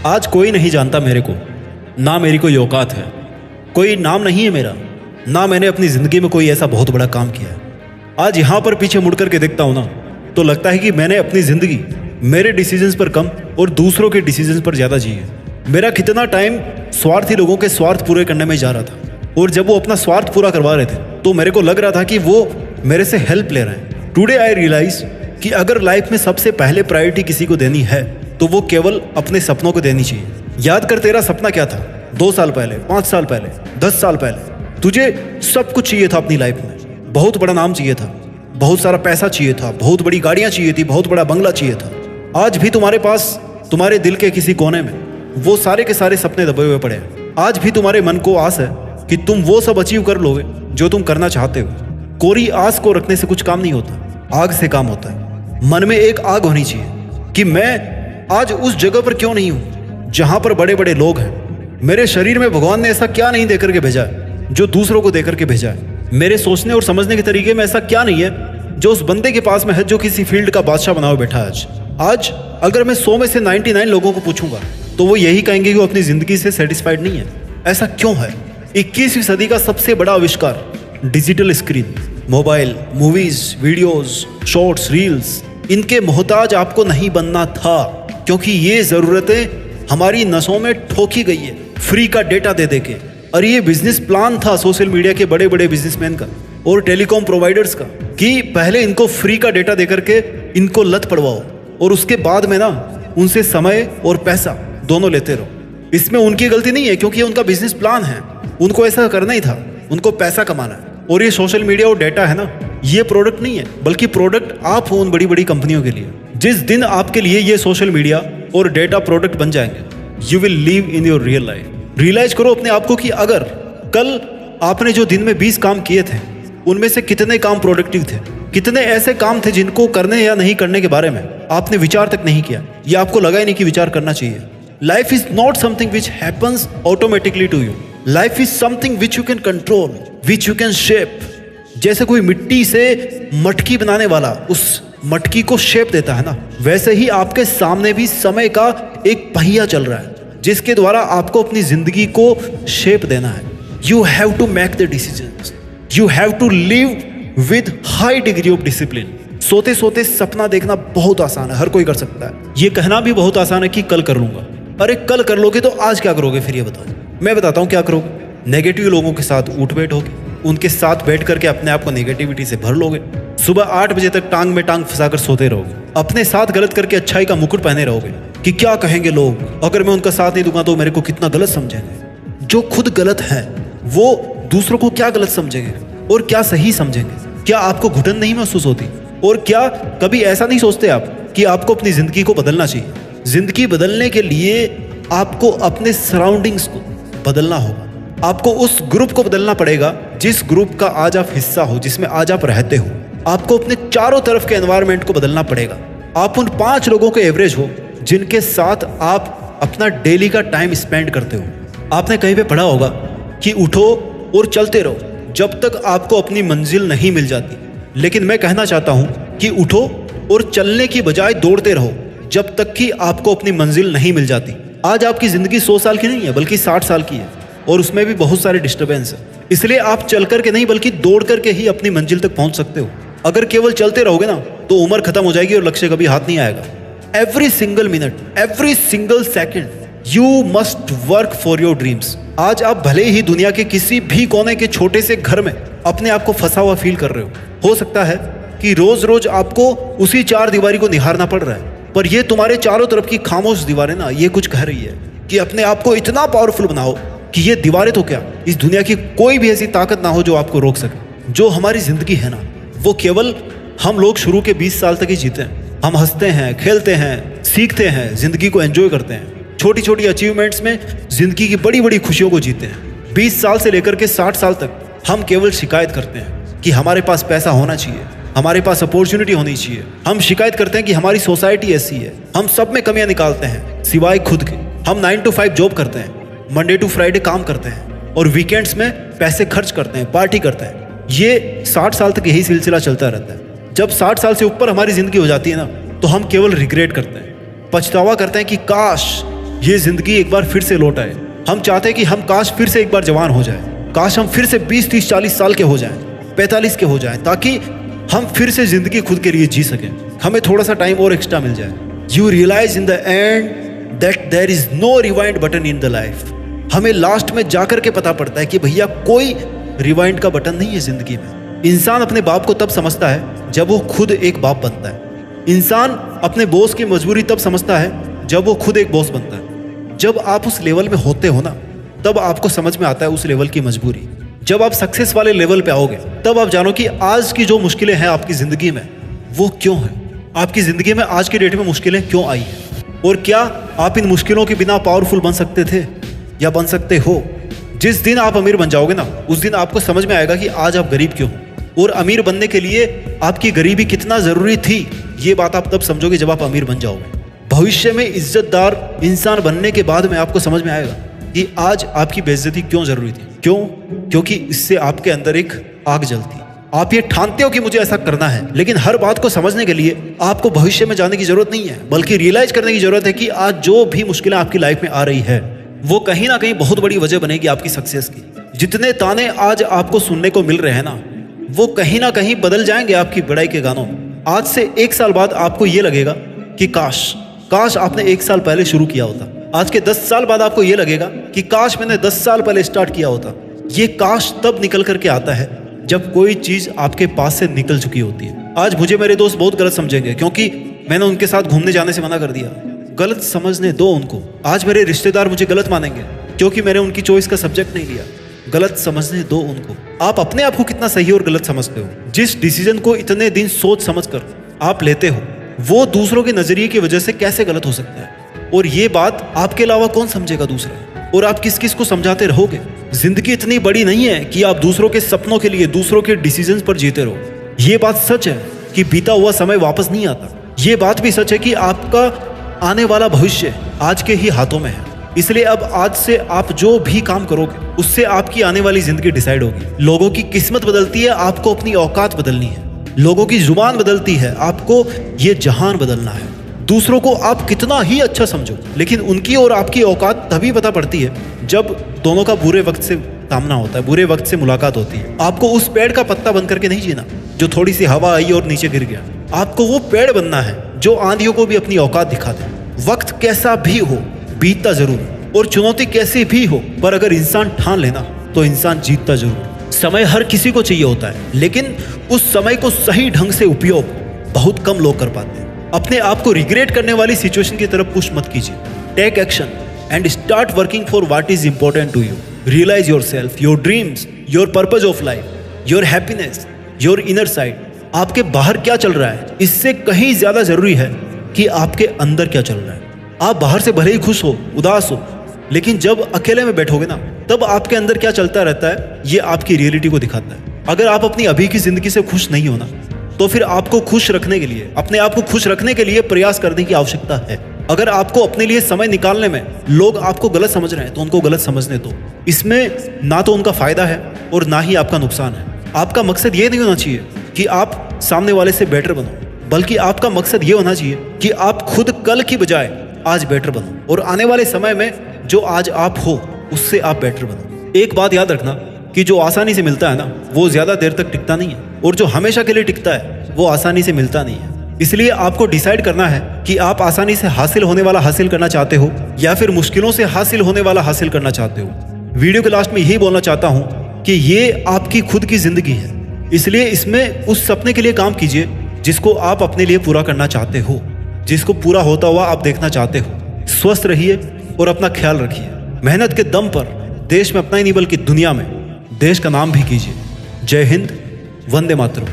आज कोई नहीं जानता मेरे को, ना मेरी कोई औकात है, कोई नाम नहीं है मेरा, ना मैंने अपनी ज़िंदगी में कोई ऐसा बहुत बड़ा काम किया है। आज यहाँ पर पीछे मुड़ कर के देखता हूँ ना, तो लगता है कि मैंने अपनी ज़िंदगी मेरे डिसीजंस पर कम और दूसरों के डिसीजंस पर ज़्यादा जी है। मेरा कितना टाइम स्वार्थी लोगों के स्वार्थ पूरे करने में जा रहा था, और जब वो अपना स्वार्थ पूरा करवा रहे थे तो मेरे को लग रहा था कि वो मेरे से हेल्प ले रहे हैं। टुडे आई रियलाइज कि अगर लाइफ में सबसे पहले प्रायोरिटी किसी को देनी है तो वो केवल अपने सपनों को देनी चाहिए। याद कर, तेरा सपना क्या था 2 साल पहले, 5 साल पहले, 10 साल पहले? तुझे सब कुछ चाहिए था अपनी लाइफ में। बहुत बड़ा नाम चाहिए था, बहुत सारा पैसा चाहिए था, बहुत बड़ी गाड़ियां चाहिए थी, बहुत बड़ा बंगला चाहिए था। आज भी तुम्हारे पास तुम्हारे दिल के किसी कोने में वो सारे के सारे सपने दबे हुए पड़े हैं। आज भी तुम्हारे मन को आस है कि तुम वो सब अचीव कर लोगे जो तुम करना चाहते हो। कोरी आस को रखने से कुछ काम नहीं होता, आग से काम होता है। मन में एक आग होनी चाहिए कि मैं आज उस जगह पर क्यों नहीं हूं जहां पर बड़े बड़े लोग हैं। मेरे शरीर में भगवान ने ऐसा क्या नहीं देकर के भेजा है जो दूसरों को देकर के भेजा है। मेरे सोचने और समझने के तरीके में ऐसा क्या नहीं है जो उस बंदे के पास में है जो किसी फील्ड का बादशाह बना हुआ बैठा है। आज अगर मैं 100 में से 99 लोगों को पूछूंगा तो वो यही कहेंगे कि वो अपनी जिंदगी से सेटिस्फाइड नहीं है। ऐसा क्यों है? 21वीं सदी का सबसे बड़ा आविष्कार digital screen, mobile, movies, videos, shorts, reels, इनके मोहताज आपको नहीं बनना था, क्योंकि ये ज़रूरतें हमारी नसों में ठोकी गई है फ्री का डेटा दे दे के। और ये बिजनेस प्लान था सोशल मीडिया के बड़े बड़े बिजनेसमैन का और टेलीकॉम प्रोवाइडर्स का कि पहले इनको फ्री का डेटा दे करके इनको लत पड़वाओ और उसके बाद में ना उनसे समय और पैसा दोनों लेते रहो। इसमें उनकी गलती नहीं है, क्योंकि उनका बिजनेस प्लान है, उनको ऐसा करना ही था, उनको पैसा कमाना है। और ये सोशल मीडिया और डेटा है ना, ये प्रोडक्ट नहीं है, बल्कि प्रोडक्ट आप हो उन बड़ी बड़ी कंपनियों के लिए। जिस दिन आपके लिए ये सोशल मीडिया और डेटा प्रोडक्ट बन जाएंगे, you will live in your real life. Realize करो अपने आप को कि अगर कल आपने जो दिन में 20 काम किए थे उनमें से कितने काम प्रोडक्टिव थे, कितने ऐसे काम थे जिनको करने या नहीं करने के बारे में आपने विचार तक नहीं किया, या आपको लगा ही नहीं कि विचार करना चाहिए। Life is not something which happens automatically to you. Life is something which you can control, which you can shape. जैसे कोई मिट्टी से मटकी बनाने वाला उस मटकी को शेप देता है ना, वैसे ही आपके सामने भी समय का एक पहिया चल रहा है जिसके द्वारा आपको अपनी जिंदगी को शेप देना है। You have to make the decisions, you have to live with high degree of discipline. सोते सोते सपना देखना बहुत आसान है, हर कोई कर सकता है। ये कहना भी बहुत आसान है कि कल कर लूंगा। अरे कल कर लोगे तो आज क्या करोगे फिर? ये बताओ। मैं बताता हूँ क्या करोगे। नेगेटिव लोगों के साथ उठ बैठ होगी, उनके साथ बैठ करके अपने आप को नेगेटिविटी से भर लोगे। सुबह 8 बजे तक टांग में टांग फंसाकर सोते रहोगे। अपने साथ गलत करके अच्छाई का मुकुट पहने रहोगे कि क्या कहेंगे लोग, अगर मैं उनका साथ नहीं दूंगा तो मेरे को कितना गलत समझेंगे। जो खुद गलत है वो दूसरों को क्या गलत समझेंगे और क्या सही समझेंगे? क्या आपको घुटन नहीं महसूस होती? और क्या कभी ऐसा नहीं सोचते आप कि आपको अपनी जिंदगी को बदलना चाहिए? जिंदगी बदलने के लिए आपको अपने सराउंडिंग्स को बदलना होगा। आपको उस ग्रुप को बदलना पड़ेगा जिस ग्रुप का आज आप हिस्सा हो, जिसमें आज आप रहते हो। आपको अपने चारों तरफ के एनवायरनमेंट को बदलना पड़ेगा। आप उन 5 लोगों के एवरेज हो जिनके साथ आप अपना डेली का टाइम स्पेंड करते हो। आपने कहीं पे पढ़ा होगा कि उठो और चलते रहो जब तक आपको अपनी मंजिल नहीं मिल जाती। लेकिन मैं कहना चाहता हूं कि उठो और चलने की बजाय दौड़ते रहो जब तक कि आपको अपनी मंजिल नहीं मिल जाती। आज आपकी जिंदगी 100 साल की नहीं है, बल्कि 60 साल की है, और उसमें भी बहुत सारे डिस्टर्बेंस है। इसलिए आप चल करके नहीं बल्कि दौड़ करके ही अपनी मंजिल तक पहुंच सकते हो। अगर केवल चलते रहोगे ना तो उम्र खत्म हो जाएगी और लक्ष्य कभी हाथ नहीं आएगा। Every single minute, every single second you must work for your dreams. आज आप भले ही दुनिया के किसी भी कोने के छोटे से घर में अपने आप को फंसा हुआ फील कर रहे हो सकता है कि रोज रोज आपको उसी 4 दीवारी को निहारना पड़ रहा है, पर ये तुम्हारे चारों तरफ की खामोश दीवारें ना ये कुछ कह रही है कि अपने आप को इतना पावरफुल बनाओ कि ये दीवारें तो क्या, इस दुनिया की कोई भी ऐसी ताकत ना हो जो आपको रोक सके। जो हमारी जिंदगी है ना, वो केवल हम लोग शुरू के 20 साल तक ही जीते हैं। हम हंसते हैं, खेलते हैं, सीखते हैं, जिंदगी को एंजॉय करते हैं, छोटी छोटी अचीवमेंट्स में जिंदगी की बड़ी बड़ी खुशियों को जीते हैं। 20 साल से लेकर के 60 साल तक हम केवल शिकायत करते हैं कि हमारे पास पैसा होना चाहिए, हमारे पास अपॉर्चुनिटी होनी चाहिए। हम शिकायत करते हैं कि हमारी सोसाइटी ऐसी है। हम सब में कमियां निकालते हैं सिवाय खुद के। हम 9 to 5 जॉब करते हैं, मंडे टू फ्राइडे काम करते हैं और वीकेंड्स में पैसे खर्च करते हैं, पार्टी करते हैं। ये 60 साल तक यही सिलसिला चलता रहता है। जब 60 साल से ऊपर हमारी जिंदगी हो जाती है ना, तो हम केवल रिग्रेट करते हैं, पछतावा करते हैं कि काश ये जिंदगी एक बार फिर से लौट आए। हम चाहते हैं कि हम काश फिर से एक बार जवान हो जाए, काश हम फिर से 20, 30, 40 साल के हो जाएं, 45 के हो जाएं, ताकि हम फिर से जिंदगी खुद के लिए जी सकें। हमें थोड़ा सा टाइम और एक्स्ट्रा मिल जाए। You realize in the end that there is no rewind button in the life. हमें लास्ट में जाकर के पता पड़ता है कि भैया कोई रिवाइंड का बटन नहीं है जिंदगी में। इंसान अपने बाप को तब समझता है जब वो खुद एक बाप बनता है। इंसान अपने बॉस की मजबूरी तब समझता है जब वो खुद एक बॉस बनता है। जब आप उस लेवल में होते हो ना, तब आपको समझ में आता है उस लेवल की मजबूरी। जब आप सक्सेस वाले लेवल पे आओगे, तब आप जानो कि आज की जो मुश्किलें हैं आपकी जिंदगी में, वो क्यों है। आपकी जिंदगी में आज की डेट में मुश्किलें क्यों आई हैं, और क्या आप इन मुश्किलों के बिना पावरफुल बन सकते थे या बन सकते हो। जिस दिन आप अमीर बन जाओगे ना, उस दिन आपको समझ में आएगा कि आज आप गरीब क्यों हो, और अमीर बनने के लिए आपकी गरीबी कितना जरूरी थी। ये बात आप तब समझोगे जब आप अमीर बन जाओगे। भविष्य में इज्जतदार इंसान बनने के बाद में आपको समझ में आएगा कि आज आपकी बेइज्जती क्यों जरूरी थी। क्यों? क्योंकि इससे आपके अंदर एक आग जलती। आप ये ठानते हो कि मुझे ऐसा करना है, लेकिन हर बात को समझने के लिए आपको भविष्य में जाने की जरूरत नहीं है, बल्कि रियलाइज करने की जरूरत है कि आज जो भी मुश्किलें आपकी लाइफ में आ रही है, वो कहीं ना कहीं बहुत बड़ी वजह बनेगी आपकी सक्सेस की। जितने ताने आज आपको सुनने को मिल रहे हैं ना, वो कहीं ना कहीं बदल जाएंगे आपकी बड़ाई के गानों में। आज से 1 साल बाद आपको ये लगेगा कि काश आपने 1 साल पहले शुरू किया होता। आज के 10 साल बाद आपको ये लगेगा कि काश मैंने 10 साल पहले स्टार्ट किया होता। ये काश तब निकल करके आता है जब कोई चीज आपके पास से निकल चुकी होती है। आज मुझे मेरे दोस्त बहुत गलत समझेंगे क्योंकि मैंने उनके साथ घूमने जाने से मना कर दिया। गलत समझने दो उनको। आज मेरे रिश्तेदार मुझे गलत मानेंगे क्योंकि मैंने उनकी चॉइस का सब्जेक्ट नहीं लिया। गलत समझने दो उनको। आप अपने आप को कितना सही और गलत समझते हो। जिस डिसीजन को इतने दिन सोच समझ कर आप लेते हो, वो दूसरों के नजरिए की वजह से कैसे गलत हो सकता है, और ये बात आपके अलावा कौन समझेगा दूसरा, और आप किस किस को समझाते रहोगे। जिंदगी इतनी बड़ी नहीं है कि आप दूसरों के सपनों के लिए दूसरों के डिसीजन पर जीते रहो। ये बात सच है कि बीता हुआ समय वापस नहीं आता। ये बात भी सच है कि आपका आने वाला भविष्य आज के ही हाथों में है। इसलिए अब आज से आप जो भी काम करोगे, उससे आपकी आने वाली जिंदगी डिसाइड होगी। लोगों की किस्मत बदलती है, आपको अपनी औकात बदलनी है। लोगों की जुबान बदलती है, आपको ये जहान बदलना है। दूसरों को आप कितना ही अच्छा समझो, लेकिन उनकी और आपकी औकात तभी पता पड़ती है जब दोनों का बुरे वक्त से सामना होता है, बुरे वक्त से मुलाकात होती है। आपको उस पेड़ का पत्ता बन करके नहीं जीना जो थोड़ी सी हवा आई और नीचे गिर गया। आपको वो पेड़ बनना है जो आंधियों को भी अपनी औकात दिखा दे। वक्त कैसा भी हो, बीतता जरूर, और चुनौती कैसी भी हो, पर अगर इंसान ठान लेना तो इंसान जीतता जरूर। समय हर किसी को चाहिए होता है, लेकिन उस समय को सही ढंग से उपयोग बहुत कम लोग कर पाते हैं। अपने आप को रिग्रेट करने वाली सिचुएशन की तरफ पुश मत कीजिए। Take action and start working for what is important to you. Realize yourself, your dreams, your purpose of life, your happiness, your inner side. आपके बाहर क्या चल रहा है, इससे कहीं ज्यादा जरूरी है कि आपके अंदर क्या चल रहा है। आप बाहर से भले ही खुश हो, उदास हो, लेकिन जब अकेले में बैठोगे ना, तब आपके अंदर क्या चलता रहता है, ये आपकी रियलिटी को दिखाता है। अगर आप अपनी अभी की जिंदगी से खुश नहीं हो ना, तो फिर आपको खुश रखने के लिए, अपने आप को खुश रखने के लिए प्रयास करने की आवश्यकता है। अगर आपको अपने लिए समय निकालने में लोग आपको गलत समझ रहे हैं, तो उनको गलत समझने दो। इसमें ना तो उनका फायदा है और ना ही आपका नुकसान है। आपका मकसद ये नहीं होना चाहिए कि आप सामने वाले से बेटर बनो, बल्कि आपका मकसद ये होना चाहिए कि आप खुद कल की बजाय आज बेटर बनो, और आने वाले समय में जो आज आप हो उससे आप बेटर बनो। एक बात याद रखना कि जो आसानी से मिलता है ना, वो ज्यादा देर तक टिकता नहीं है, और जो हमेशा के लिए टिकता है वो आसानी से मिलता नहीं है। इसलिए आपको डिसाइड करना है कि आप आसानी से हासिल होने वाला हासिल करना चाहते हो या फिर मुश्किलों से हासिल होने वाला हासिल करना चाहते हो। वीडियो के लास्ट में यही बोलना चाहता हूँ कि ये आपकी खुद की जिंदगी है, इसलिए इसमें उस सपने के लिए काम कीजिए जिसको आप अपने लिए पूरा करना चाहते हो, जिसको पूरा होता हुआ आप देखना चाहते हो। स्वस्थ रहिए और अपना ख्याल रखिए। मेहनत के दम पर देश में अपना ही नहीं बल्कि दुनिया में देश का नाम भी कीजिए। जय हिंद, वंदे मातरम।